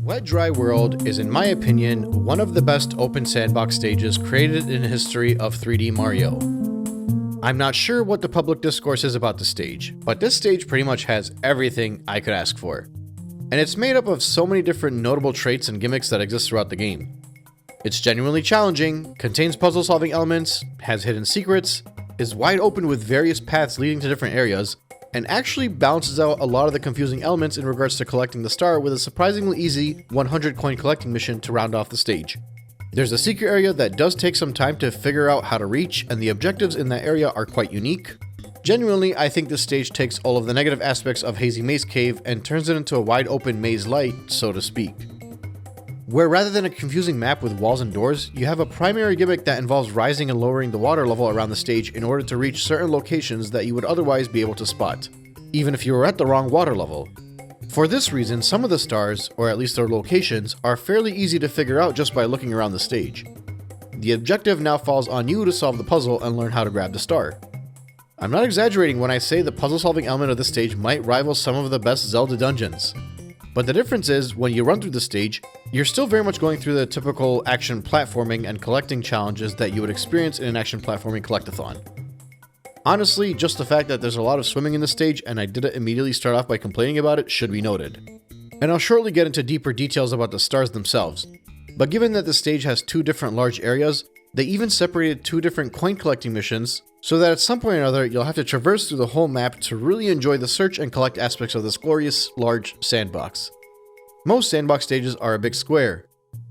Wet Dry World is, in my opinion, one of the best open sandbox stages created in the history of 3D Mario. I'm not sure what the public discourse is about the stage, but this stage pretty much has everything I could ask for. And it's made up of so many different notable traits and gimmicks that exist throughout the game. It's genuinely challenging, contains puzzle-solving elements, has hidden secrets, is wide open with various paths leading to different areas, and actually balances out a lot of the confusing elements in regards to collecting the star with a surprisingly easy 100 coin collecting mission to round off the stage. There's a secret area that does take some time to figure out how to reach, and the objectives in that area are quite unique. Genuinely, I think this stage takes all of the negative aspects of Hazy Maze Cave and turns it into a wide open maze light, so to speak. Where rather than a confusing map with walls and doors, you have a primary gimmick that involves rising and lowering the water level around the stage in order to reach certain locations that you would otherwise be able to spot, even if you were at the wrong water level. For this reason, some of the stars, or at least their locations, are fairly easy to figure out just by looking around the stage. The objective now falls on you to solve the puzzle and learn how to grab the star. I'm not exaggerating when I say the puzzle-solving element of this stage might rival some of the best Zelda dungeons. But the difference is, when you run through the stage, you're still very much going through the typical action platforming and collecting challenges that you would experience in an action platforming collectathon. Honestly, just the fact that there's a lot of swimming in the stage and I didn't immediately start off by complaining about it should be noted. And I'll shortly get into deeper details about the stars themselves, but given that the stage has two different large areas, they even separated two different coin collecting missions, so that at some point or another you'll have to traverse through the whole map to really enjoy the search and collect aspects of this glorious, large sandbox. Most sandbox stages are a big square.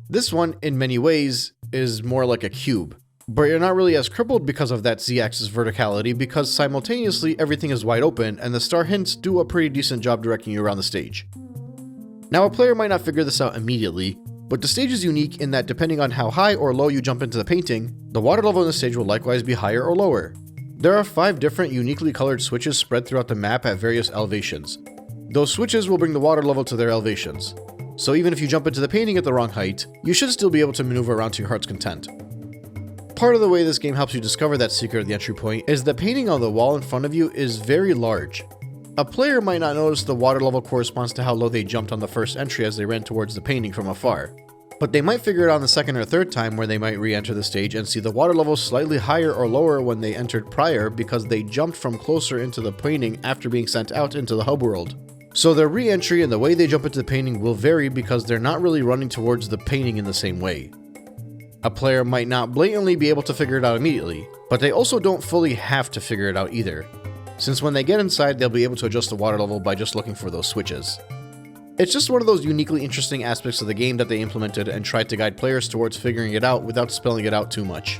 This one, in many ways, is more like a cube. But you're not really as crippled because of that Z-axis verticality, because simultaneously everything is wide open and the star hints do a pretty decent job directing you around the stage. Now, a player might not figure this out immediately, but the stage is unique in that depending on how high or low you jump into the painting, the water level in the stage will likewise be higher or lower. There are 5 different uniquely colored switches spread throughout the map at various elevations. Those switches will bring the water level to their elevations. So even if you jump into the painting at the wrong height, you should still be able to maneuver around to your heart's content. Part of the way this game helps you discover that secret at the entry point is the painting on the wall in front of you is very large. A player might not notice the water level corresponds to how low they jumped on the first entry as they ran towards the painting from afar, but they might figure it out on the second or third time where they might re-enter the stage and see the water level slightly higher or lower when they entered prior because they jumped from closer into the painting after being sent out into the hub world. So their re-entry and the way they jump into the painting will vary because they're not really running towards the painting in the same way. A player might not blatantly be able to figure it out immediately, but they also don't fully have to figure it out either, since when they get inside they'll be able to adjust the water level by just looking for those switches. It's just one of those uniquely interesting aspects of the game that they implemented and tried to guide players towards figuring it out without spelling it out too much.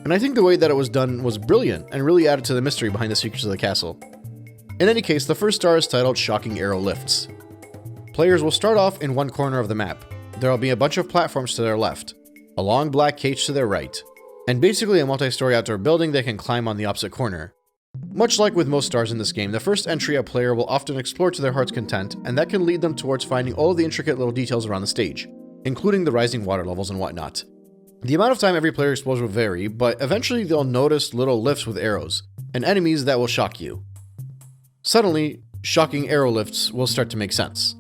And I think the way that it was done was brilliant and really added to the mystery behind the secrets of the castle. In any case, the first star is titled Shocking Arrow Lifts. Players will start off in one corner of the map. There will be a bunch of platforms to their left, a long black cage to their right, and basically a multi-story outdoor building they can climb on the opposite corner. Much like with most stars in this game, the first entry a player will often explore to their heart's content, and that can lead them towards finding all of the intricate little details around the stage, including the rising water levels and whatnot. The amount of time every player explores will vary, but eventually they'll notice little lifts with arrows, and enemies that will shock you. Suddenly, shocking arrow lifts will start to make sense.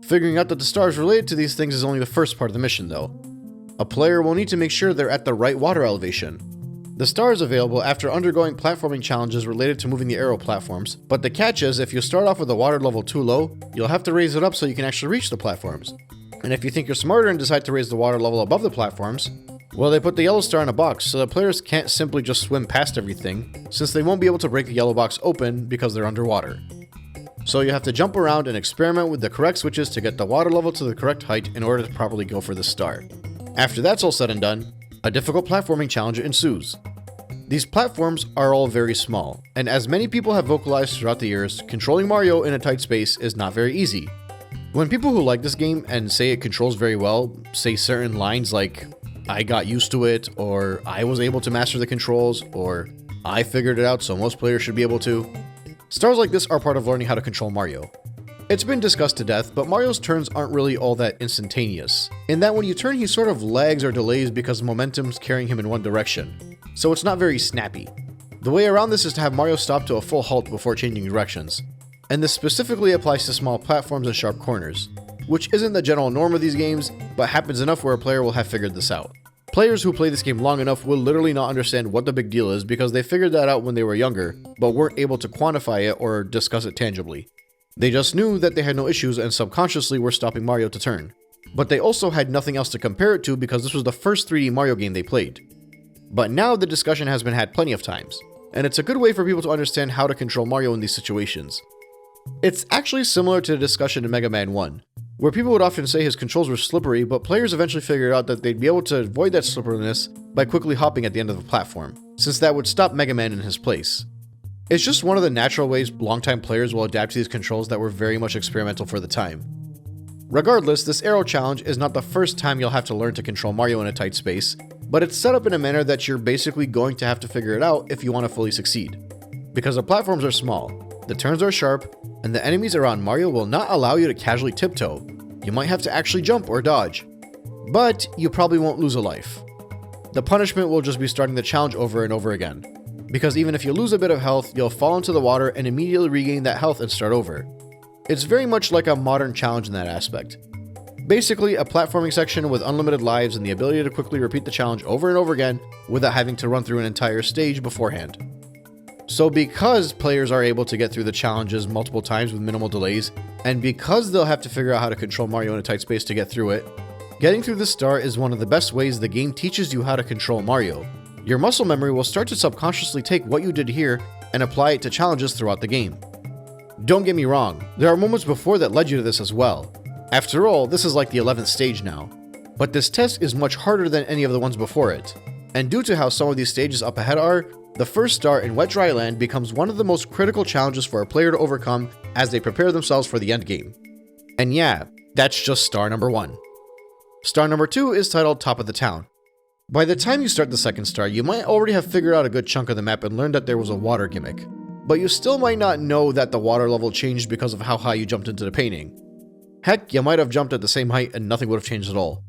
Figuring out that the stars related to these things is only the first part of the mission though. A player will need to make sure they're at the right water elevation. The star is available after undergoing platforming challenges related to moving the arrow platforms, but the catch is if you start off with a water level too low, you'll have to raise it up so you can actually reach the platforms. And if you think you're smarter and decide to raise the water level above the platforms, well, they put the yellow star in a box so that players can't simply just swim past everything, since they won't be able to break the yellow box open because they're underwater. So you have to jump around and experiment with the correct switches to get the water level to the correct height in order to properly go for the star. After that's all said and done, a difficult platforming challenge ensues. These platforms are all very small, and as many people have vocalized throughout the years, controlling Mario in a tight space is not very easy. When people who like this game and say it controls very well say certain lines like, "I got used to it," or "I was able to master the controls," or "I figured it out so most players should be able to," stars like this are part of learning how to control Mario. It's been discussed to death, but Mario's turns aren't really all that instantaneous, in that when you turn he sort of lags or delays because momentum's carrying him in one direction, so it's not very snappy. The way around this is to have Mario stop to a full halt before changing directions, and this specifically applies to small platforms and sharp corners. which isn't the general norm of these games, but happens enough where a player will have figured this out. Players who play this game long enough will literally not understand what the big deal is because they figured that out when they were younger, but weren't able to quantify it or discuss it tangibly. They just knew that they had no issues and subconsciously were stopping Mario to turn. But they also had nothing else to compare it to because this was the first 3D Mario game they played. But now the discussion has been had plenty of times, and it's a good way for people to understand how to control Mario in these situations. It's actually similar to the discussion in Mega Man 1, where people would often say his controls were slippery, but players eventually figured out that they'd be able to avoid that slipperiness by quickly hopping at the end of the platform, since that would stop Mega Man in his place. It's just one of the natural ways longtime players will adapt to these controls that were very much experimental for the time. Regardless, this arrow challenge is not the first time you'll have to learn to control Mario in a tight space, but it's set up in a manner that you're basically going to have to figure it out if you want to fully succeed. Because the platforms are small, the turns are sharp, and the enemies around Mario will not allow you to casually tiptoe. You might have to actually jump or dodge. But you probably won't lose a life. The punishment will just be starting the challenge over and over again. Because even if you lose a bit of health, you'll fall into the water and immediately regain that health and start over. It's very much like a modern challenge in that aspect. Basically, a platforming section with unlimited lives and the ability to quickly repeat the challenge over and over again without having to run through an entire stage beforehand. So because players are able to get through the challenges multiple times with minimal delays, and because they'll have to figure out how to control Mario in a tight space to get through it, getting through this star is one of the best ways the game teaches you how to control Mario. Your muscle memory will start to subconsciously take what you did here and apply it to challenges throughout the game. Don't get me wrong, there are moments before that led you to this as well. After all, this is like the 11th stage now. But this test is much harder than any of the ones before it. And due to how some of these stages up ahead are, the first star in Wet Dry Land becomes one of the most critical challenges for a player to overcome as they prepare themselves for the end game. And yeah, that's just star number 1. Star number 2 is titled Top of the Town. By the time you start the second star, you might already have figured out a good chunk of the map and learned that there was a water gimmick. But you still might not know that the water level changed because of how high you jumped into the painting. Heck, you might have jumped at the same height and nothing would have changed at all.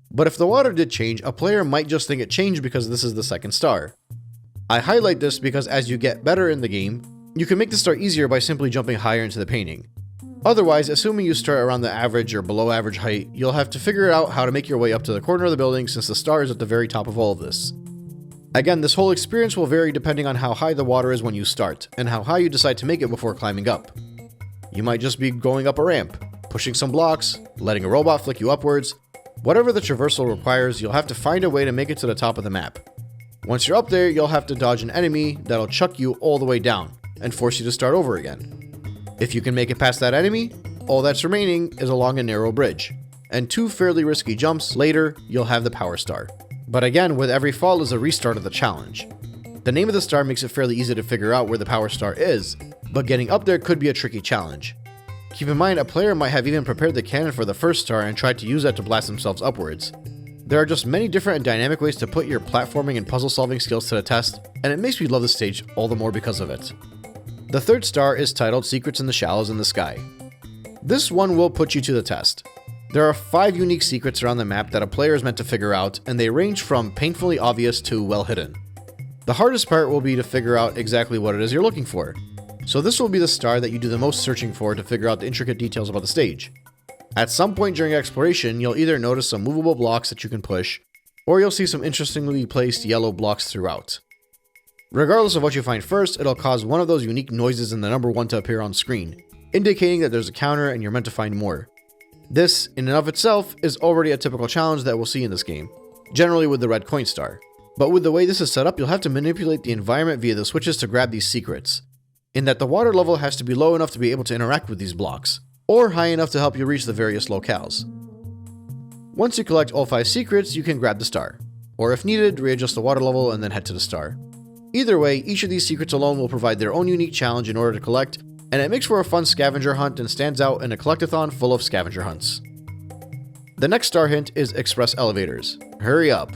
But if the water did change, a player might just think it changed because this is the second star. I highlight this because as you get better in the game, you can make the star easier by simply jumping higher into the painting. Otherwise, assuming you start around the average or below average height, you'll have to figure out how to make your way up to the corner of the building since the star is at the very top of all of this. Again, this whole experience will vary depending on how high the water is when you start, and how high you decide to make it before climbing up. You might just be going up a ramp, pushing some blocks, letting a robot flick you upwards. Whatever the traversal requires, you'll have to find a way to make it to the top of the map. Once you're up there, you'll have to dodge an enemy that'll chuck you all the way down, and force you to start over again. If you can make it past that enemy, all that's remaining is along a narrow bridge, and 2 fairly risky jumps later, you'll have the Power Star. But again, with every fall is a restart of the challenge. The name of the star makes it fairly easy to figure out where the Power Star is, but getting up there could be a tricky challenge. Keep in mind, a player might have even prepared the cannon for the first star and tried to use that to blast themselves upwards. There are just many different and dynamic ways to put your platforming and puzzle solving skills to the test, and it makes me love this stage all the more because of it. The third star is titled Secrets in the Shallows in the Sky. This one will put you to the test. There are 5 unique secrets around the map that a player is meant to figure out, and they range from painfully obvious to well hidden. The hardest part will be to figure out exactly what it is you're looking for. So this will be the star that you do the most searching for to figure out the intricate details about the stage. At some point during exploration, you'll either notice some movable blocks that you can push, or you'll see some interestingly placed yellow blocks throughout. Regardless of what you find first, it'll cause one of those unique noises in the number 1 to appear on screen, indicating that there's a counter and you're meant to find more. This, in and of itself, is already a typical challenge that we'll see in this game, generally with the red coin star. But with the way this is set up, you'll have to manipulate the environment via the switches to grab these secrets, in that the water level has to be low enough to be able to interact with these blocks, or high enough to help you reach the various locales. Once you collect all 5 secrets, you can grab the star, or if needed, readjust the water level and then head to the star. Either way, each of these secrets alone will provide their own unique challenge in order to collect, and it makes for a fun scavenger hunt and stands out in a collectathon full of scavenger hunts. The next star hint is Express Elevators. Hurry up.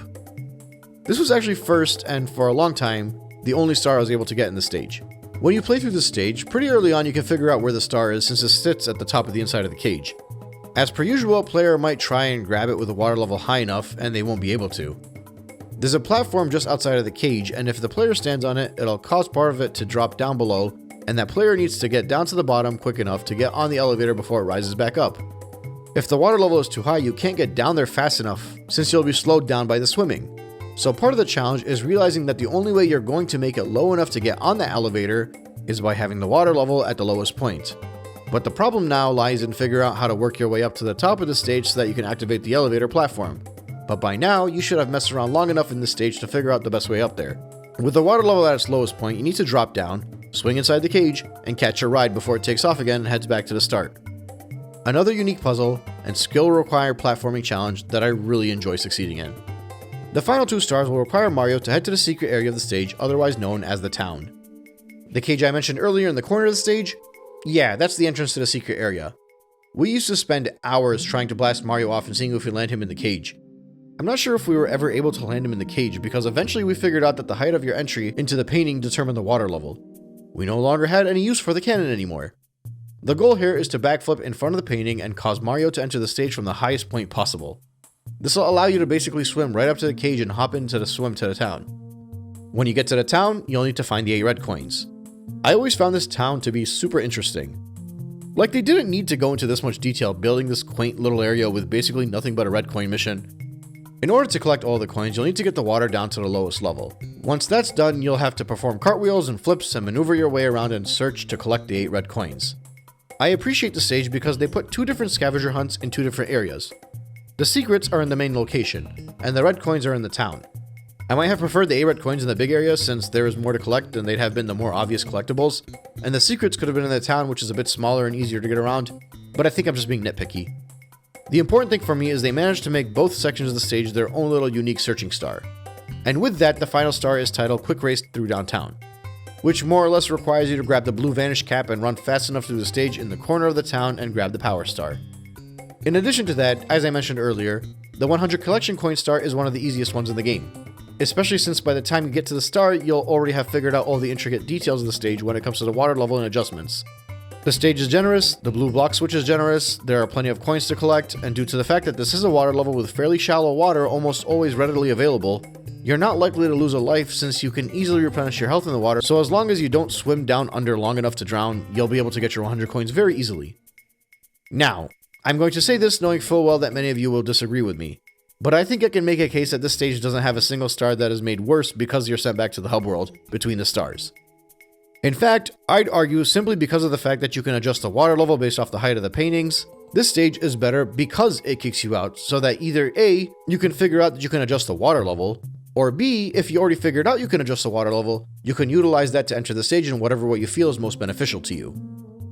This was actually first, and for a long time, the only star I was able to get in the stage. When you play through this stage, pretty early on you can figure out where the star is since it sits at the top of the inside of the cage. As per usual, a player might try and grab it with a water level high enough, and they won't be able to. There's a platform just outside of the cage, and if the player stands on it, it'll cause part of it to drop down below, and that player needs to get down to the bottom quick enough to get on the elevator before it rises back up. If the water level is too high, you can't get down there fast enough since you'll be slowed down by the swimming. So part of the challenge is realizing that the only way you're going to make it low enough to get on the elevator is by having the water level at the lowest point. But the problem now lies in figuring out how to work your way up to the top of the stage so that you can activate the elevator platform. But by now, you should have messed around long enough in this stage to figure out the best way up there. With the water level at its lowest point, you need to drop down, swing inside the cage, and catch your ride before it takes off again and heads back to the start. Another unique puzzle and skill-required platforming challenge that I really enjoy succeeding in. The final 2 stars will require Mario to head to the secret area of the stage, otherwise known as the town. The cage I mentioned earlier in the corner of the stage? Yeah, that's the entrance to the secret area. We used to spend hours trying to blast Mario off and seeing if we land him in the cage. I'm not sure if we were ever able to land him in the cage because eventually we figured out that the height of your entry into the painting determined the water level. We no longer had any use for the cannon anymore. The goal here is to backflip in front of the painting and cause Mario to enter the stage from the highest point possible. This will allow you to basically swim right up to the cage and hop into the swim to the town. When you get to the town, you'll need to find the 8 red coins. I always found this town to be super interesting. Like, they didn't need to go into this much detail building this quaint little area with basically nothing but a red coin mission. In order to collect all the coins, you'll need to get the water down to the lowest level. Once that's done, you'll have to perform cartwheels and flips and maneuver your way around and search to collect the 8 red coins. I appreciate the stage because they put 2 different scavenger hunts in 2 different areas. The secrets are in the main location, and the red coins are in the town. I might have preferred the 8 red coins in the big area since there is more to collect and they'd have been the more obvious collectibles, and the secrets could have been in the town, which is a bit smaller and easier to get around, but I think I'm just being nitpicky. The important thing for me is they managed to make both sections of the stage their own little unique searching star. And with that, the final star is titled Quick Race Through Downtown, which more or less requires you to grab the blue vanish cap and run fast enough through the stage in the corner of the town and grab the power star. In addition to that, as I mentioned earlier, the 100 collection coin star is one of the easiest ones in the game, especially since by the time you get to the star, you'll already have figured out all the intricate details of the stage when it comes to the water level and adjustments. The stage is generous, the blue block switch is generous, there are plenty of coins to collect, and due to the fact that this is a water level with fairly shallow water almost always readily available, you're not likely to lose a life since you can easily replenish your health in the water, so as long as you don't swim down under long enough to drown, you'll be able to get your 100 coins very easily. Now, I'm going to say this knowing full well that many of you will disagree with me, but I think I can make a case that this stage doesn't have a single star that is made worse because you're sent back to the hub world between the stars. In fact, I'd argue simply because of the fact that you can adjust the water level based off the height of the paintings, this stage is better because it kicks you out so that either A, you can figure out that you can adjust the water level, or B, if you already figured out you can adjust the water level, you can utilize that to enter the stage in whatever way you feel is most beneficial to you.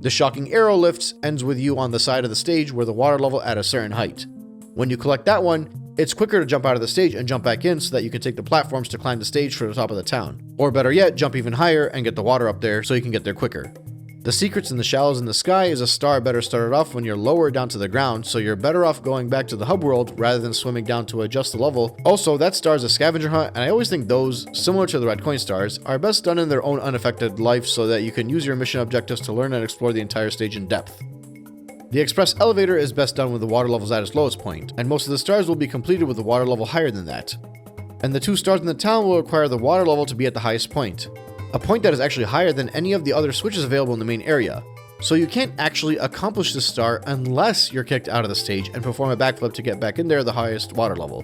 The shocking arrow lifts ends with you on the side of the stage where the water level at a certain height. When you collect that one, it's quicker to jump out of the stage and jump back in so that you can take the platforms to climb the stage for the top of the town. Or better yet, jump even higher and get the water up there so you can get there quicker. The secrets in the shallows in the sky is a star better started off when you're lower down to the ground, so you're better off going back to the hub world rather than swimming down to adjust the level. Also, that star is a scavenger hunt, and I always think those, similar to the red coin stars, are best done in their own unaffected life so that you can use your mission objectives to learn and explore the entire stage in depth. The express elevator is best done with the water levels at its lowest point, and most of the stars will be completed with the water level higher than that. And the 2 stars in the town will require the water level to be at the highest point, a point that is actually higher than any of the other switches available in the main area. So you can't actually accomplish this star unless you're kicked out of the stage and perform a backflip to get back in there at the highest water level.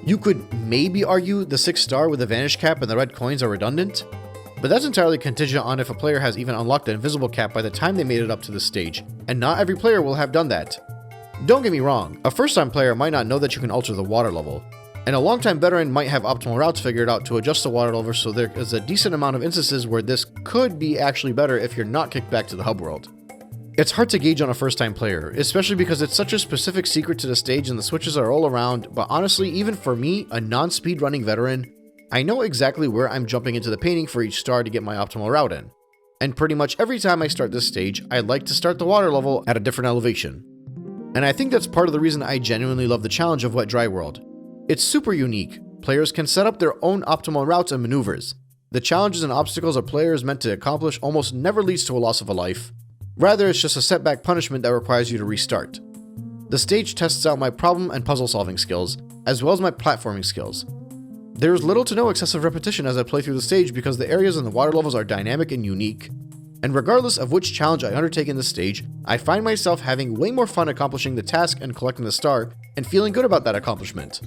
You could maybe argue the 6th star with the vanish cap and the red coins are redundant, but that's entirely contingent on if a player has even unlocked the invisible cap by the time they made it up to this stage, and not every player will have done that. Don't get me wrong, a first-time player might not know that you can alter the water level, and a long-time veteran might have optimal routes figured out to adjust the water level, so there is a decent amount of instances where this could be actually better if you're not kicked back to the hub world. It's hard to gauge on a first-time player, especially because it's such a specific secret to the stage and the switches are all around, but honestly, even for me, a non-speedrunning veteran, I know exactly where I'm jumping into the painting for each star to get my optimal route in. And pretty much every time I start this stage, I like to start the water level at a different elevation. And I think that's part of the reason I genuinely love the challenge of Wet Dry World. It's super unique. Players can set up their own optimal routes and maneuvers. The challenges and obstacles a player is meant to accomplish almost never leads to a loss of a life. Rather, it's just a setback punishment that requires you to restart. The stage tests out my problem and puzzle solving skills, as well as my platforming skills. There's little to no excessive repetition as I play through the stage because the areas and the water levels are dynamic and unique. and regardless of which challenge I undertake in this stage, I find myself having way more fun accomplishing the task and collecting the star, and feeling good about that accomplishment.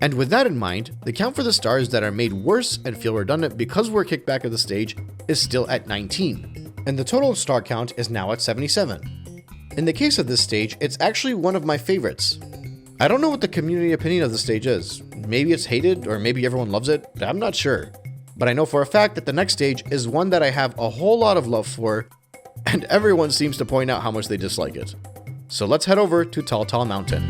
And with that in mind, the count for the stars that are made worse and feel redundant because we're kicked back of the stage is still at 19, and the total star count is now at 77. In the case of this stage, it's actually one of my favorites. I don't know what the community opinion of the stage is. Maybe it's hated, or maybe everyone loves it, I'm not sure. But I know for a fact that the next stage is one that I have a whole lot of love for, and everyone seems to point out how much they dislike it. So let's head over to Tall Tall Mountain.